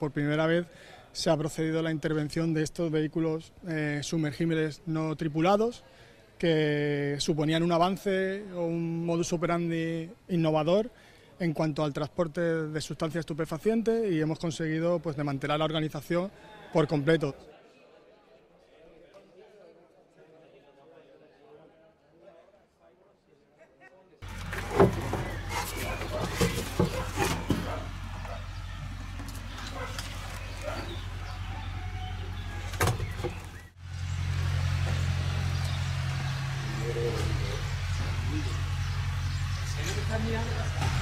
por primera vez se ha procedido a la intervención de estos vehículos sumergibles no tripulados, que suponían un avance o un modus operandi innovador en cuanto al transporte de sustancias estupefacientes, y hemos conseguido pues desmantelar la organización por completo. ¿Está mirando?